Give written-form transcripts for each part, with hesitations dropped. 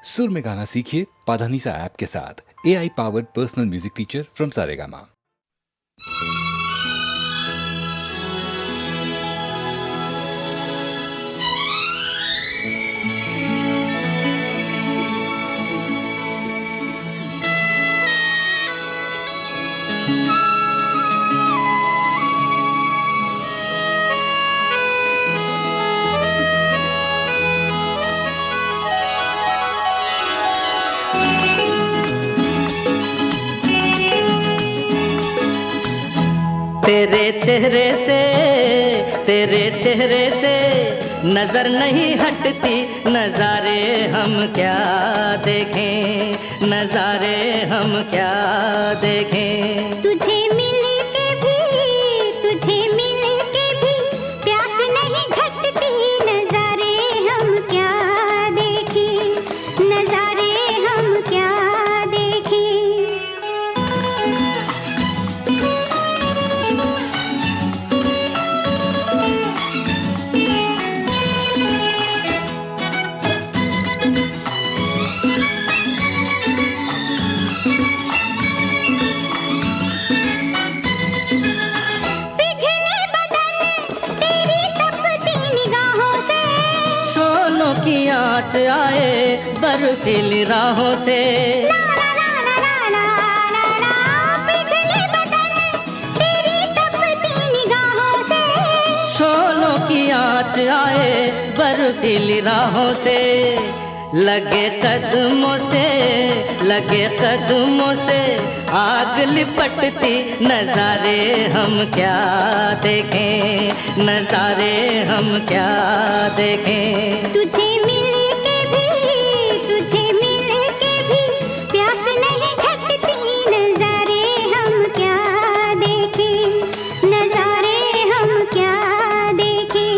सुर में गाना सीखिए पाधानीसा ऐप के साथ। AI powered personal music teacher from Saregama. तेरे चेहरे से नजर नहीं हटती, नजारे हम क्या देखें, नजारे हम क्या देखें। तुझे मिल के भी प्यास नहीं घटती, नजारे हम क्या देखें, नजारे हम क्या देखें। आँच आए बर्फीली राहों से, ला ला ला ला ला ला ला, पिघले बदन तेरी तपती निगाहों से। शोलों की आँच आए बर्फीली राहों से, लगे कदमों से आग लिपटती, नजारे हम क्या देखें, नजारे हम क्या देखें। तुझे मिल के भी प्यास नहीं घटती, नजारे हम क्या देखें, नजारे हम क्या देखें।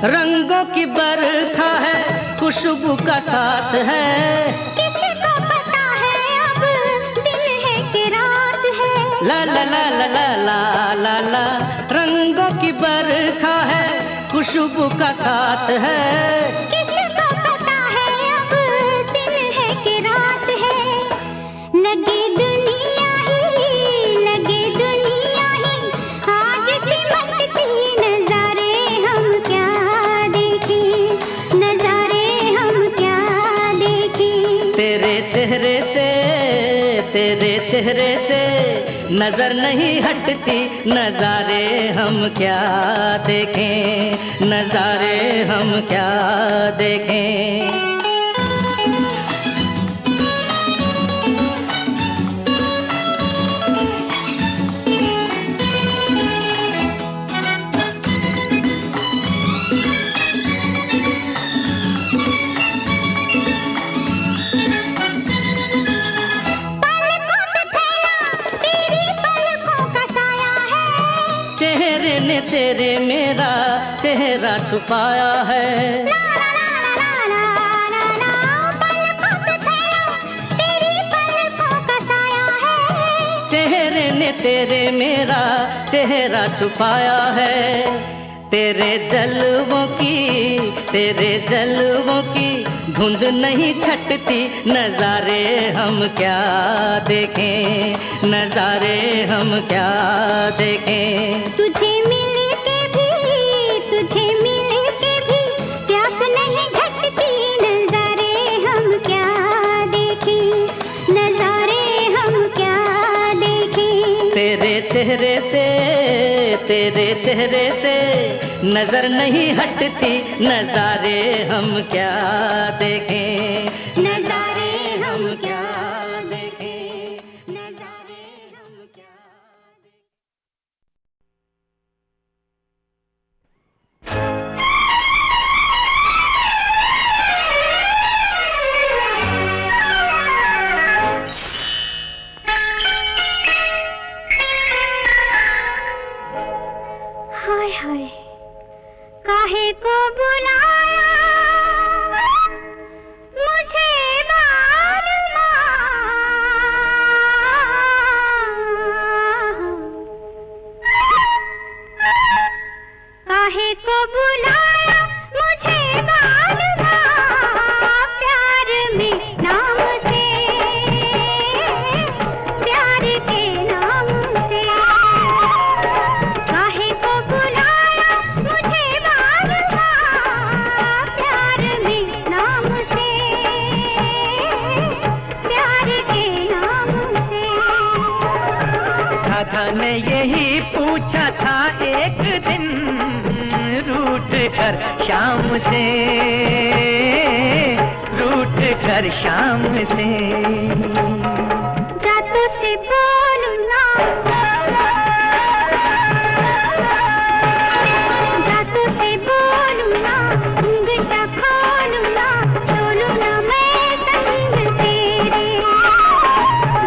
रंगों की बरखा है, खुशबू का साथ है, किसको पता है अब दिन है कि रात है। ला ला ला ला ला ला ला ला। रंगों की बरखा है, खुशबू का साथ है, किसको पता है अब दिन है कि रात है। लगे दुनिया ही आज सिमटती, नजारे हम क्या देखें, नजारे हम क्या देखें। तेरे चेहरे से नजर नहीं हटती, नजारे हम क्या देखें, नजारे हम क्या देखें। चेहरे ने तेरे मेरा चेहरा छुपाया है, ला ला ला ला ला ला ला, पलकों पे फैला तेरी पलकों का साया है। चेहरे ने तेरे मेरा चेहरा छुपाया है, तेरे जलवों की धुंध नहीं छटती, नजारे हम क्या देखें, नजारे हम क्या देखें। तुझे मिल के भी प्यास नहीं घटती, नजारे हम क्या देखें, नजारे हम क्या देखें। तेरे चेहरे से नजर नहीं हटती, नजारे हम क्या देखें, नजारे हम क्या देखें, नजारे हम क्या देखें। हाय हाय काहे को बुलाया मुझे मालूम, काहे को बुलाया मुझे मालूम, प्यार में नाम से, प्यार के नाम से, काहे को बुलाया मुझे मालूम, प्यार में नाम से, प्यार के नाम से। राधा ने यही पूछा था एक दिन रूठ कर शाम से, रूठ कर शाम से। जा तुझसे बोलूं ना, जा तुझसे बोलूं ना, घुंघटा खोलूं ना, डोलूं ना मैं संग तेरे।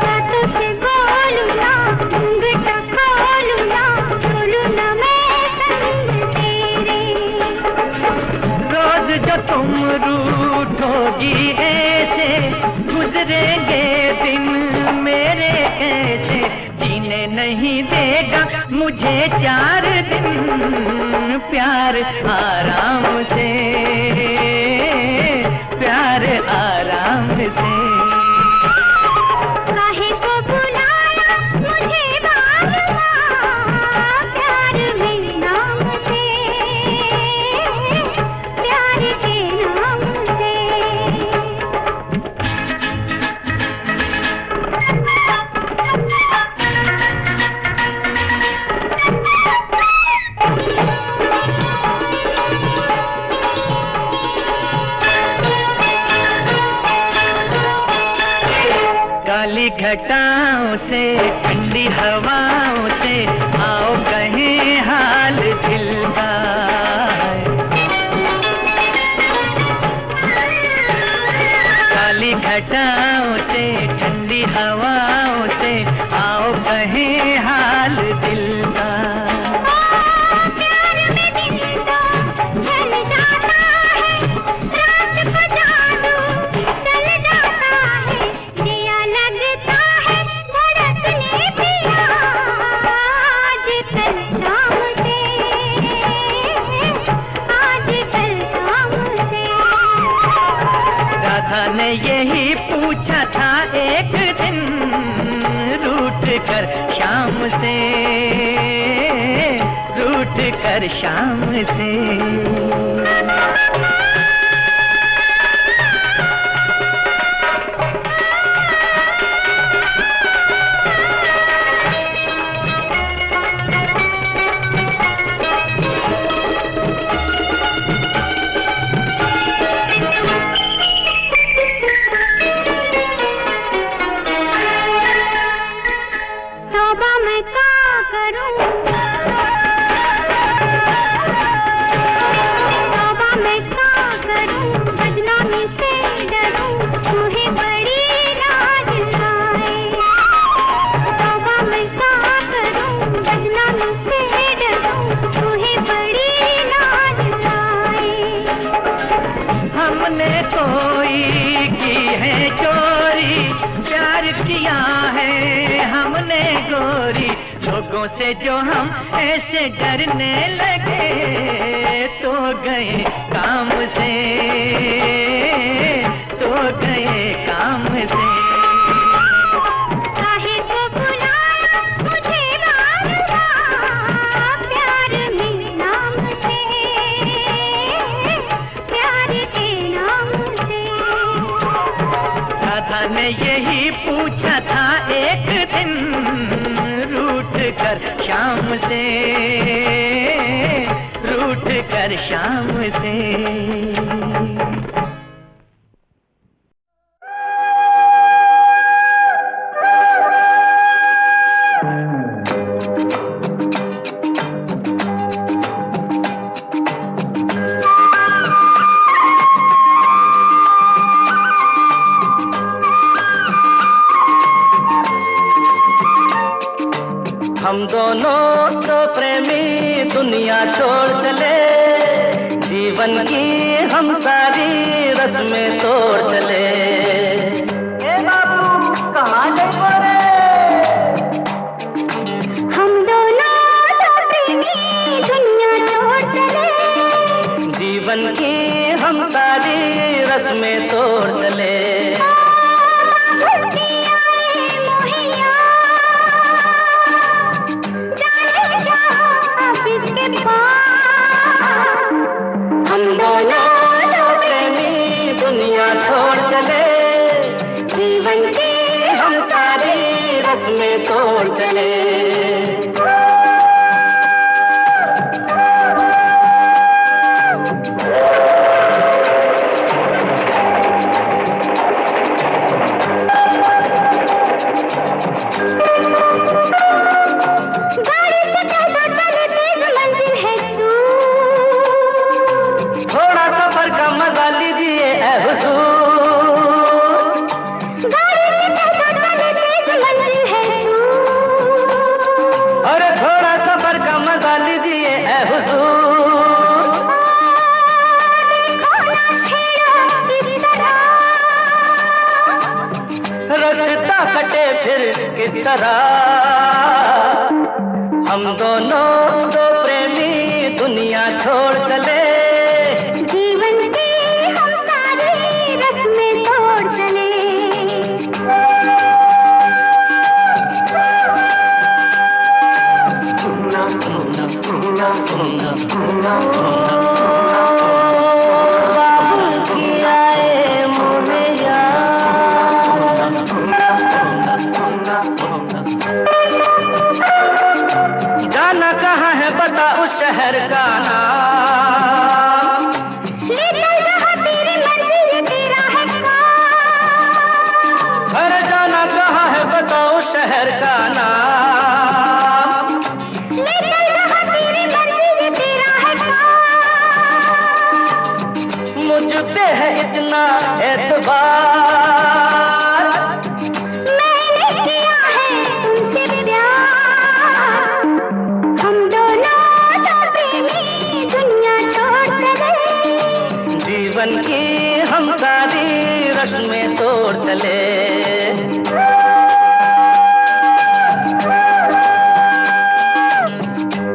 जा तुझसे बोलूं ना, घुंघटा खोलूं ना, डोलूं ना मैं संग तेरे। रोज जो तुम रूठोगी ऐसे, गुजरेंगे दिन मेरे कैसे, जीने नहीं देगा मुझे 4 दिन प्यार आराम से, प्यार आराम से। काहे को बुलाया मुझे मालूम, प्यार में नाम से, प्यार के नाम से। काली घटाओं से ठंडी हवाओं से आओ कहें हाल दिल का। काली घटाओं से ठंडी हवाओं से आओ कहें हाल दिल का। प्यार में दिल तो जल जाता है, रात को जादू चल जाता है, दिया लगता है धड़कने पिया आज कल शाम से, आज कल शाम से। राधा ने यही पूछा था एक दिन रूठ कर शाम से, रूठ कर शाम से। तौबा मैं क्या करूं, तौबा मैं क्या करूं, बदनामी से डरूं, मुझे बड़ी लाज आए। तौबा मैं क्या करूं, बदनामी से डरूं, मुझे बड़ी लाज आए। हमने कोई की है चोरी, प्यार किया है हमने गोरी, लोगों से जो हम ऐसे डरने लगे तो गए काम से, तो गए काम से। काहे को बुलाया मुझे मालूम, प्यार में नाम से, प्यार के नाम से। राधा ने यही पूछा था एक दिन रूठ कर शाम से, रूठ कर शाम से। हम दोनों तो प्रेमी दुनिया छोड़ चले, जीवन की हम सारी रस्में तोड़ चले। ए बाबू कहाँ गए रे? हम दोनों तो प्रेमी दुनिया छोड़ चले। जीवन की हम सारी रस्में तोड़ चले। हम दोनों तो प्रेमी दुनिया छोड़ चले। जीवन की हम सारी रस्में तोड़ चले। रास्ता कटे फिर किस तरह, हम दोनों दो प्रेमी दुनिया छोड़ चले। जीवन की हम सारी रस्में तोड़ चले। जाना कहाँ है बता उस शहर का नाम, लेकर जहाँ तेरी मर्जी तेरा है काम। अरे जाना कहाँ है बता उस शहर का नाम, लेकर जहाँ तेरी मर्जी तेरा है काम। मुझ पे है इतना एतबार, मैंने किया है तुमसे प्यार। हम दोनों तो प्रेमी दुनिया छोड़ चले। जीवन की हम सारी रस्में तोड़ चले।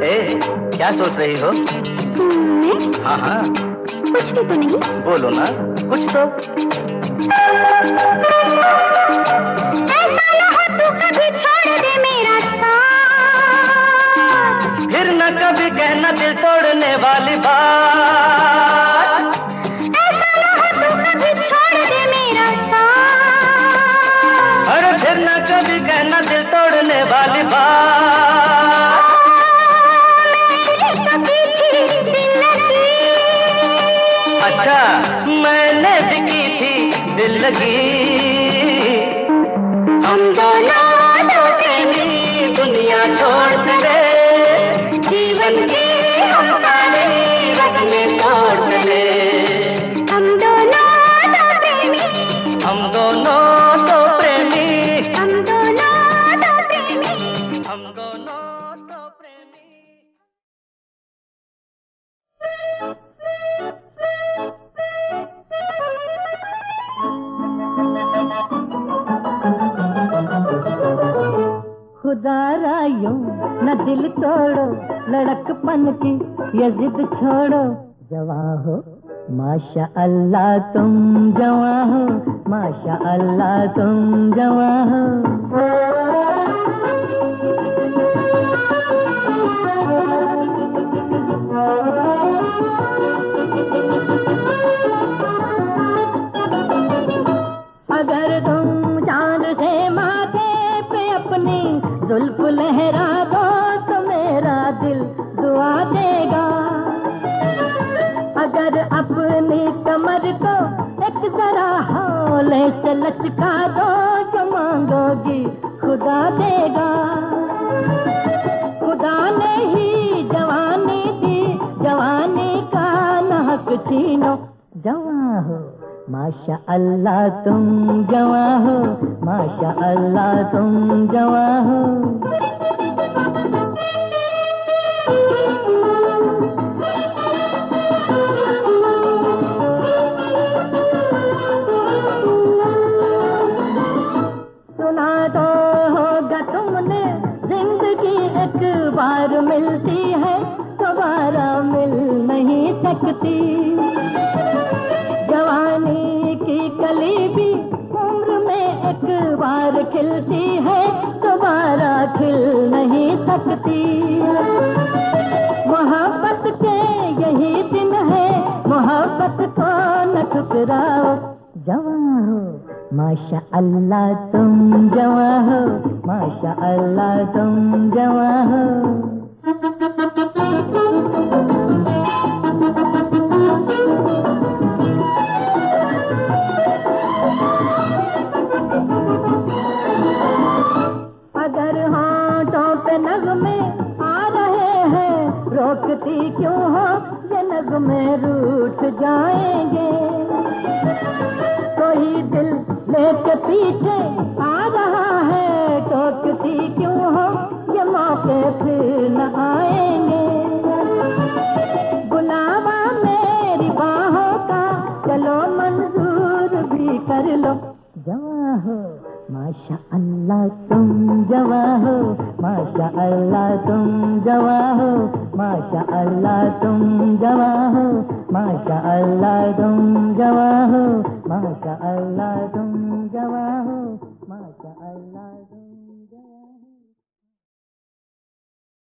ए, क्या सोच रही हो? मैं हाँ हाँ कुछ भी तो नहीं। बोलो ना कुछ तो। ऐसा ना हो तू कभी छोड़ दे मेरा साथ। फिर न कभी कहना दिल तोड़ने वाली बात, ऐसा ना हो तू कभी छोड़ दे मेरा साथ। अरे फिर न कभी कहना दिल तोड़ने वाली बात। मैंने कभी थी दिल लगी। अच्छा मैंने भी की थी दिल लगी। हम दोनों दो प्रेमी दुनिया छोड़ चले। जीवन की हम सारी रस्में तोड़ चले। हम दोनों तो प्रेमी, हम दोनों तो प्रेमी, हम दोनों तो प्रेमी। हम दोनों तो प्रेमी। खुदारा यूं न दिल तोड़ो, लड़कपन की ये जिद छोड़ो। जवां हो माशा अल्लाह तुम जवां हो, माशा अल्लाह तुम जवां हो। अगर तुम चांद से माथे पे अपनी जुल्फ लहरा दो तो मेरा दिल दुआ देगा। अगर अपनी कमर को एक जरा हौले से लचका दो, जो मांगोगी खुदा देगा। खुदा ने ही जवानी दी, जवानी का न हक छीनो। जवां हो माशा अल्लाह तुम जवां हो, माशा अल्लाह तुम जवां हो। महकती। जवानी की कली भी उम्र में एक बार खिलती है, दोबारा खिल नहीं सकती। मोहब्बत के यही दिन है, मोहब्बत को न ठुकराओ। जवां हो माशा अल्लाह तुम जवां हो, माशा अल्लाह तुम जवां हो। अगर होंठों पे नगमे आ रहे हैं, रोकती क्यों हो, ये नगमे रूठ जाएंगे। कोई दिल लेके पीछे आ रहा है, टोकती क्यों हो, ये मौके फिर न आएंगे। बुलावा मेरी बाहों का, चलो मंजूर भी कर लो। जवां हो माशा अल्लाह तुम जवां हो, माशा अल्लाह तुम जवां हो, माशा अल्लाह तुम जवां हो, माशा अल्लाह तुम जवां हो, माशा अल्लाह तुम जवां हो, माशा अल्लाह तुम जवां हो।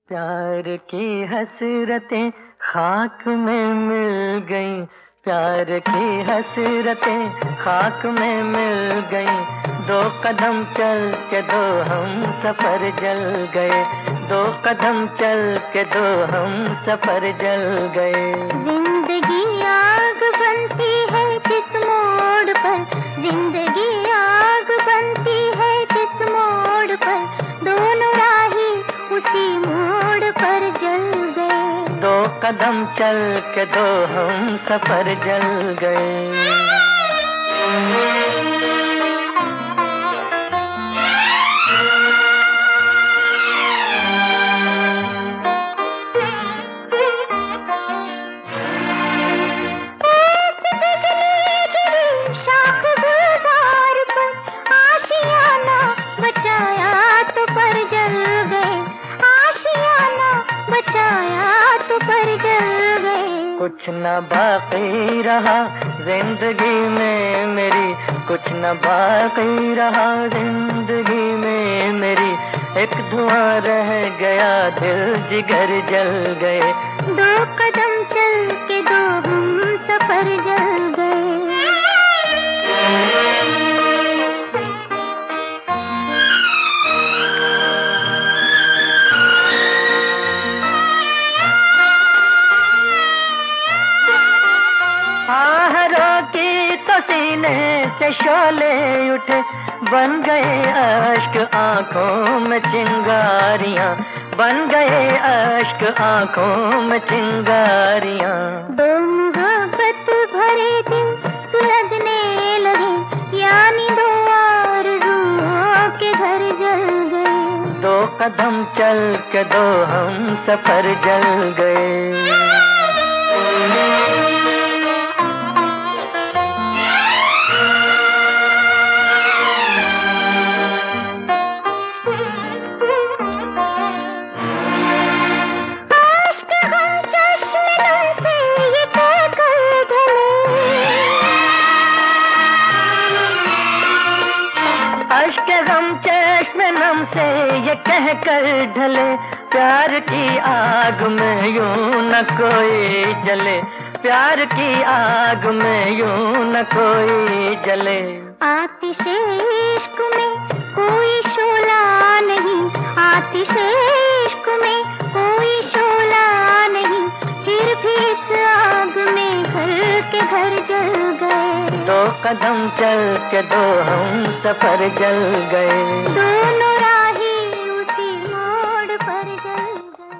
प्यार की हसरतें खाक में मिल गईं, प्यार की हसरतें खाक में मिल गईं। दो कदम चल के दो हम सफर जल गए, दो कदम चल के दो हम सफर जल गए। जिंदगी आग बनती है जिस मोड़ पर, जिंदगी आग बनती है जिस मोड़ पर, दोनों राही उसी मोड़ पर जल गए। दो कदम चल के दो हम सफर जल गए। कुछ न बाकी रहा जिंदगी में मेरी, कुछ न बाकी रहा जिंदगी में मेरी। एक धुआं रह गया दिल जिगर जल गए। दो कदम चल के दो हम सफर जल गए। सीने से शोले उठे, बन गए अश्क आंखों में चिंगारियां, बन गए अश्क आंखों में चिंगारियां। दो मोहब्बत भरे दिल सुलगने लगे, यानी दो आरज़ुओं के घर जल गए। दो कदम चल के दो हम सफर जल गए। अश्क गम चश्मे नम से ये कह कर ढले, प्यार की आग में यूं न कोई जले, प्यार की आग में यूं न कोई जले। आतिशे इश्क में कोई शोला नहीं, आतिशे इश्क में कोई शोला नहीं, फिर भी इस आग में घर के घर जल गए। दो कदम चल के दो हम सफर जल गए। दोनों राही उसी मोड़ पर जल गए।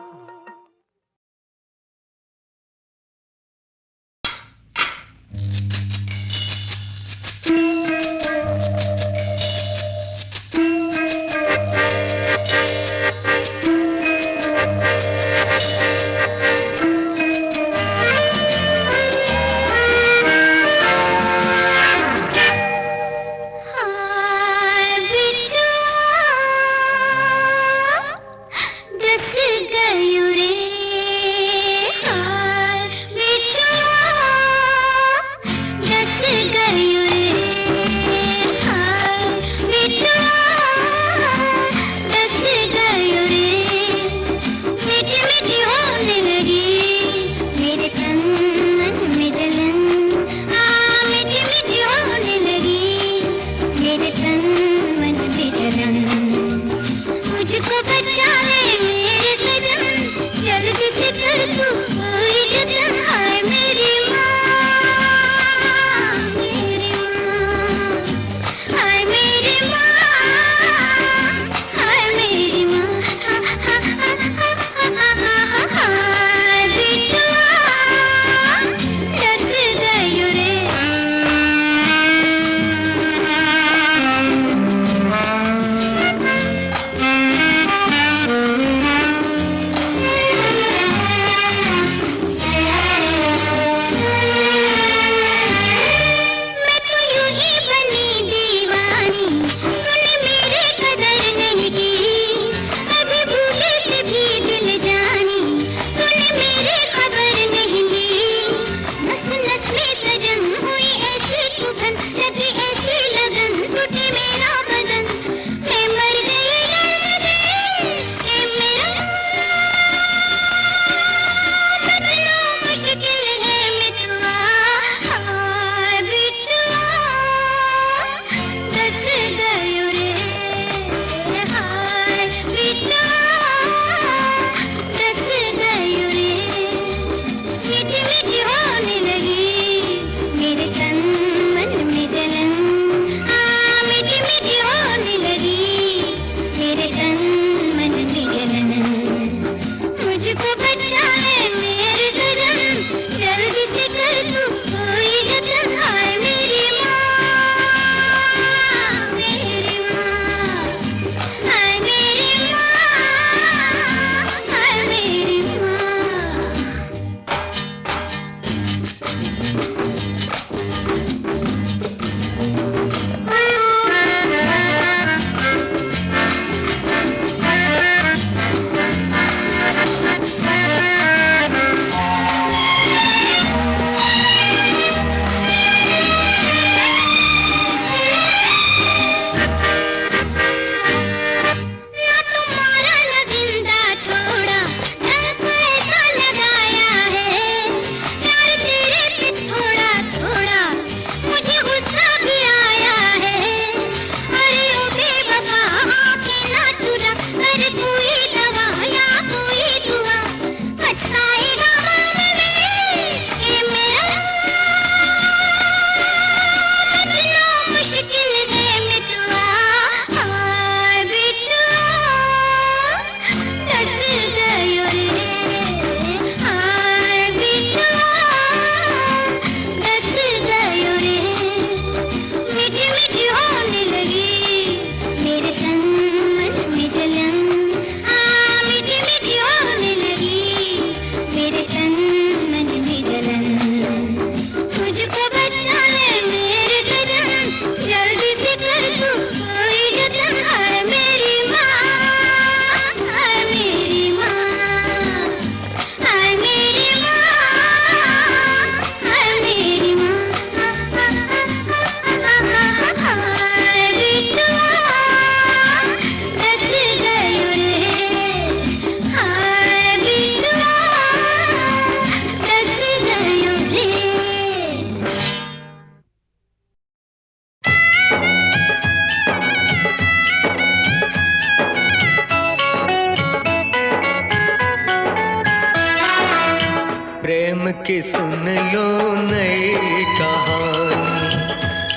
प्रेम की सुन लो नई कहानी,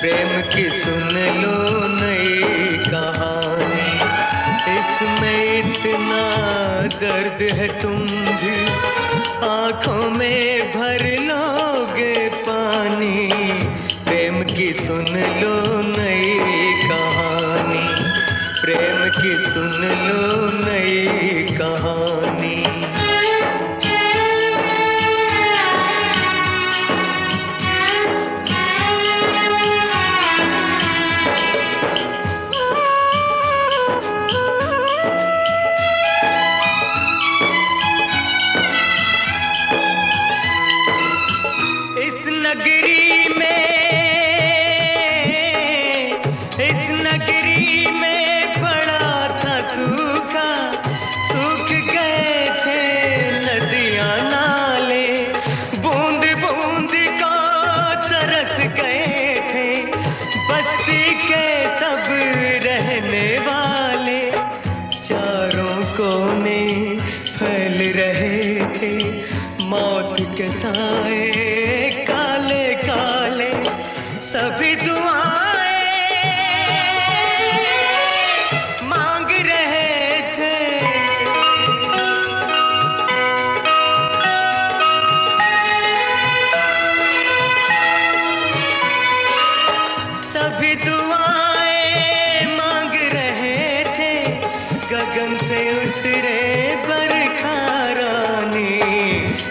प्रेम की सुन लो नई कहानी। इसमें इतना दर्द है तुम भी आंखों में भर लोगे पानी। प्रेम की सुन लो नई कहानी, प्रेम की सुन लो नई कहानी। इस नगरी में पड़ा था सूखा, सूख गए थे नदियां नाले, बूंद बूंद को तरस गए थे बस्ती के सब रहने वाले। चारों कोने फैल रहे थे मौत के साए काले काले, सभी दुआएं मांग रहे थे। सभी दुआएं मांग रहे थे, गगन से उतरे बरखा रानी।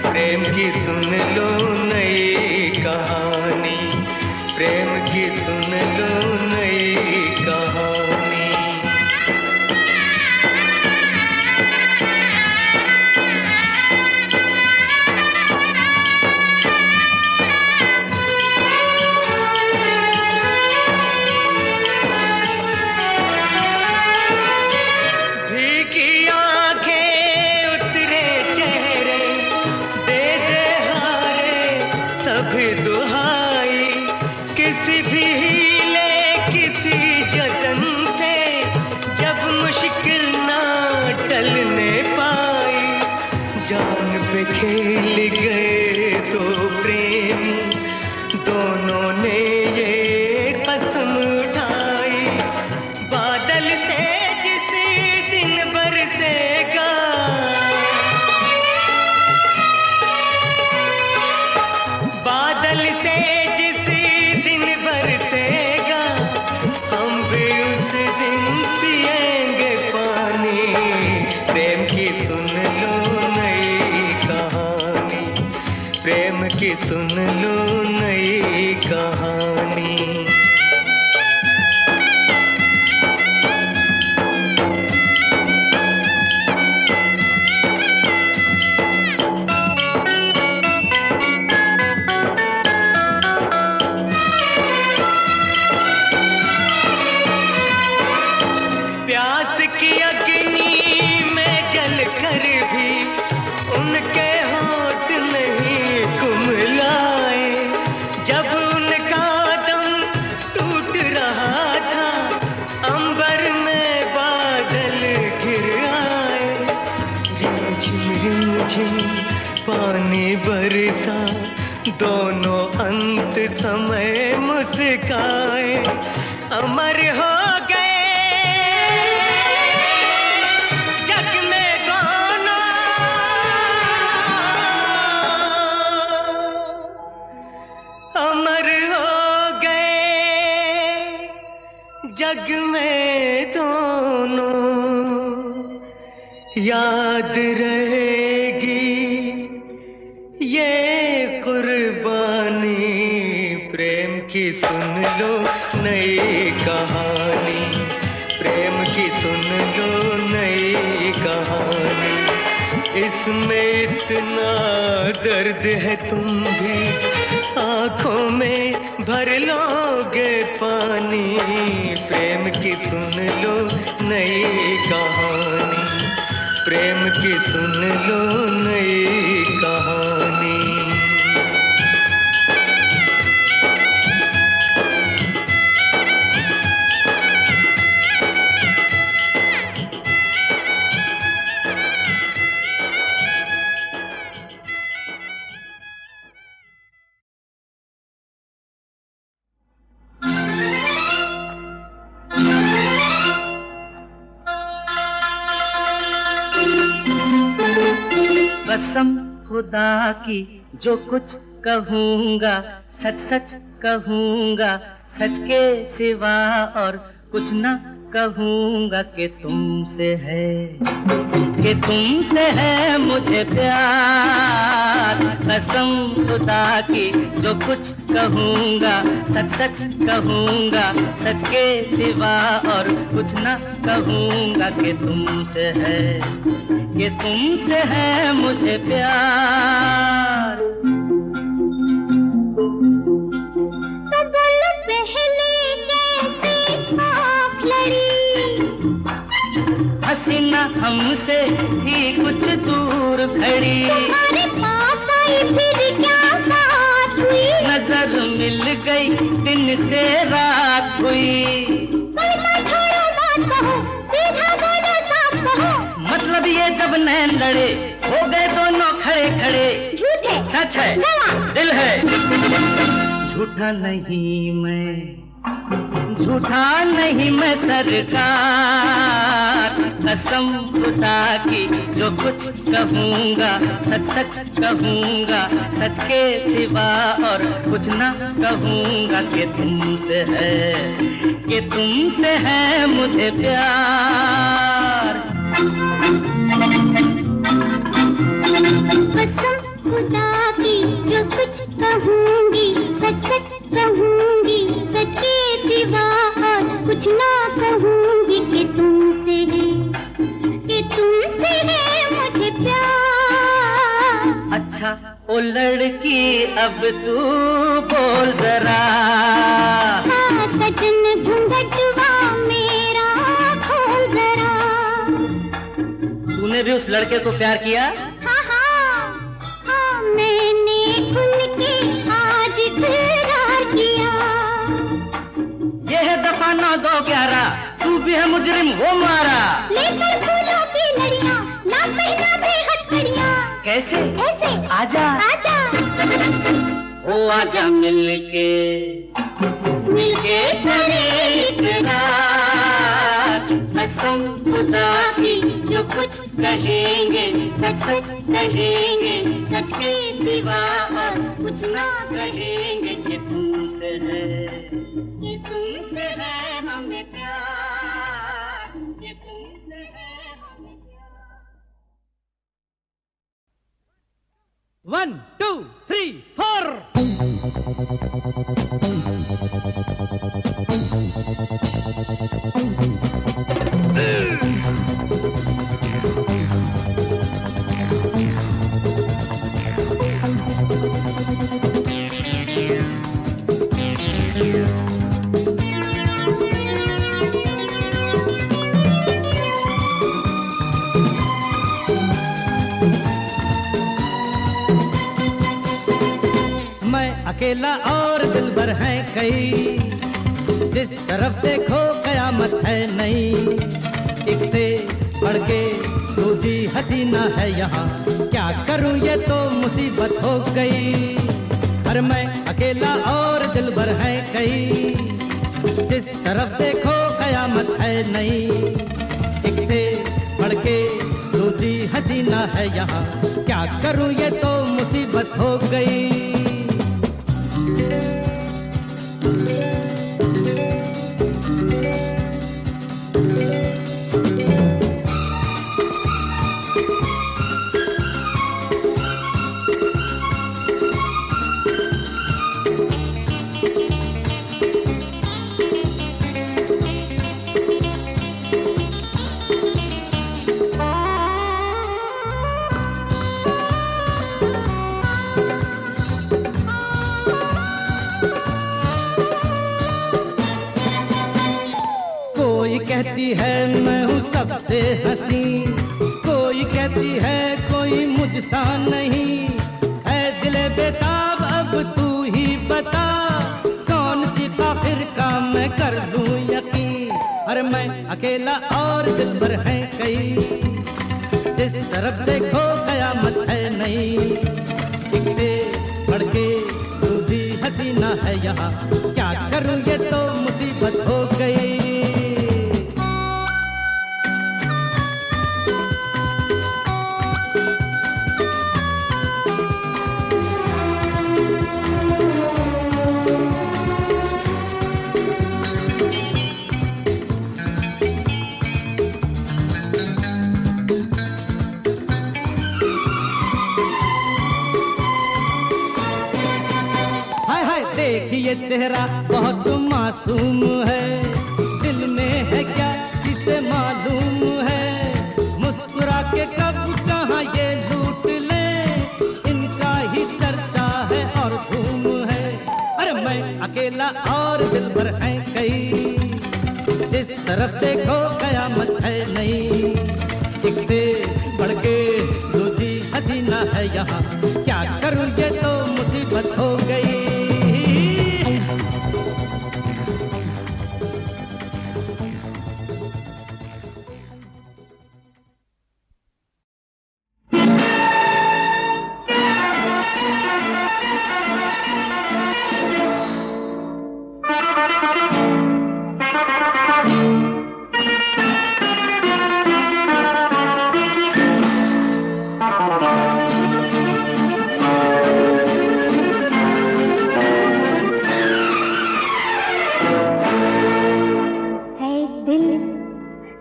प्रेम की सुन लो नई कहानी, प्रेम की सुन लो नई कहानी। भीगी आंखें उतरे चेहरे, दे दे हारे सभी दुहाई। किसी भी हीले किसी जतन से जब मुश्किल ना टलने पाई, जान पे खेल गए दो प्रेमी, दोनों ने ये कसम उठाई। बादल से जिस दिन बरसेगा, बादल से जिस दिन बरसेगा, हम भी उस दिन पिएंगे पानी। प्रेम की सुन लो नई कहानी, प्रेम की सुन लो नई कहानी। प्यास की अग्नि में जलकर भी उनके होठ नहीं कुमलाए। जब उनका दम टूट रहा था, अंबर में बादल घिर आए। रिमझिम पानी बरसा, दोनों अंत समय मुस्काए। अमर हो गए जग में दोनों, अमर हो गए जग में दोनों। याद रहेगी ये कुर्बानी। प्रेम की सुन लो नई कहानी, प्रेम की सुन लो नई कहानी। इसमें इतना दर्द है तुम भी आंखों में भर लोगे पानी। प्रेम की सुन लो नई कहानी, प्रेम की सुन लो नई कहानी। कसम खुदा की जो कुछ कहूँगा सच सच कहूँगा, सच के सिवा और कुछ न कहूँगा कि तुमसे है मुझे प्यार। कसम खुदा की जो कुछ कहूँगा सच सच कहूँगा, सच के सिवा और कुछ न कहूँगा कि तुमसे है मुझे प्यार। हसीना हमसे ही कुछ दूर खड़ी, तुम्हारे पास आई फिर क्या बात हुई? नजर मिल गई दिन से रात हुई। बोलना छोड़ो बात कहो, सीधा बोलो साफ कहो। मतलब ये जब नैन लड़े हो गए दोनों खड़े खड़े। झूठ है सच है गवा। दिल है झूठा नहीं मैं सरकार। कसम खुदा की जो कुछ कहूँगा सच सच कहूँगा, सच के सिवा और कुछ न कहूँगा कि तुमसे है मुझे प्यार। कसम खुदा की जो कुछ कहूँगी सच सच कहूँगी, सच के सिवा और कुछ ना कहूँगी कि तुमसे है मुझे प्यार। अच्छा ओ लड़की अब तू बोल जरा, हाँ सजन घूंघटवा मेरा खोल जरा। तूने भी उस लड़के को प्यार किया? हाँ मैंने खुल के आज इकरार किया। ये है दफा 9-2-11, तू भी है मुजरिम वो मारा। लेकर फूलों की लड़ियां ना पहना बेहद कैसे? आजा ओ आजा मिलके करे इकरार। कसम खुदा की जो कुछ कहेंगे सच सच कहेंगे, सच के सिवा और कुछ ना कहेंगे कि तुमसे है हमें प्यार, कि तुमसे है हमें प्यार। 1 2 3 4 अकेला और दिलबर है कई, जिस तरफ देखो कयामत है नई। एक से बढ़ के दूजी हसीना है यहाँ, क्या करूं ये तो मुसीबत हो गई। हर मैं अकेला और दिलबर है कई, जिस तरफ देखो कयामत है नई। एक से बढ़ के दूजी हसीना है यहाँ, क्या करूं ये तो मुसीबत हो गई। कहती है मैं हूँ सबसे हंसी, कोई कहती है कोई मुझसा नहीं। है दिले बेताब अब तू ही बता, कौन सी काफिर का मैं कर लूं यकीन। अरे मैं अकेला और दिलबर है कई, जिस तरफ देखो कयामत है नई। एक से बढ़ के दूजी हसीना है यहाँ, क्या करूं ये तो मुसीबत हो गई। देखिए चेहरा बहुत मासूम है, दिल में है क्या किसे मालूम है, मुस्कुरा के कब कहाँ ये लूट ले, इनका ही चर्चा है और धूम है। अरे मैं अकेला और दिल भर है कई, जिस तरफ देखो कयामत है नहीं, एक से बढ़ के दूजी हसीना है यहाँ, क्या करूँ ये तो मुसीबत हो गई।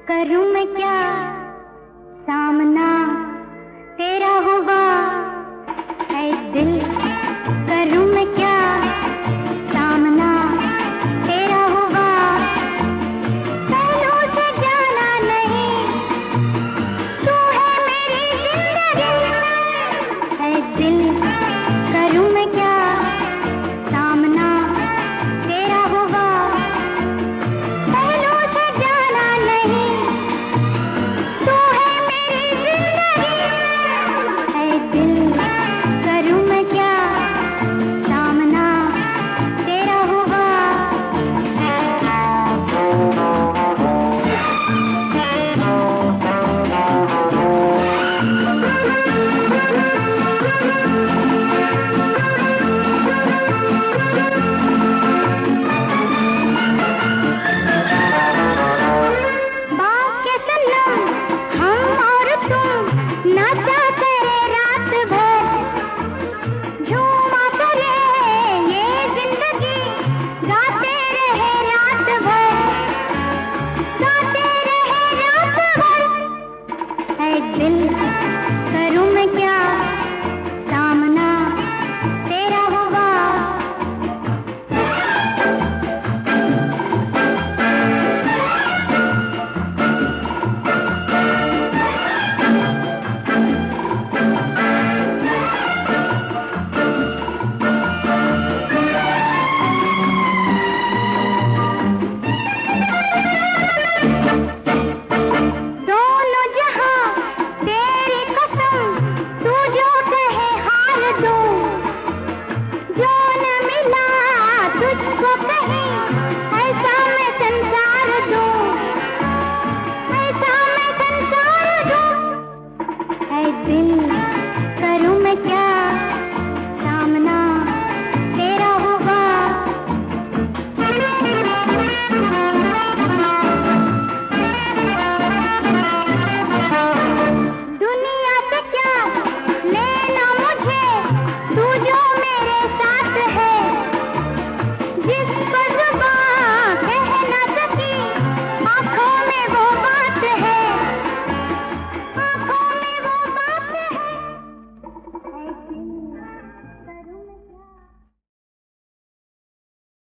करूं मैं क्या सामना तेरा हुआ है दिल, करूं मैं क्या सामना तेरा हुआ, पहलू से जाना नहीं तू है मेरी जिंदगी है दिल, करूं मैं क्या सामना तेरा हुआ, पहलू से जाना नहीं तू है मेरी जिंदगी है दिल, करूं मैं क्या सामना तेरा हुआ। बात के सनम हम और तुम नाचा करे रात भर, झूमा करे ये जिंदगी, गाते रहे रात भर, गाते रहे रात भर है दिल, करूं मैं क्या सामना तेरा हुआ। दोनों जहां तेरी कसम, तू जो कहे हाल दूं, जो न मिला तुझको कहीं ऐसा मैं संसार दूं, ऐसा मैं संसार दूं है दिल, करूं मैं क्या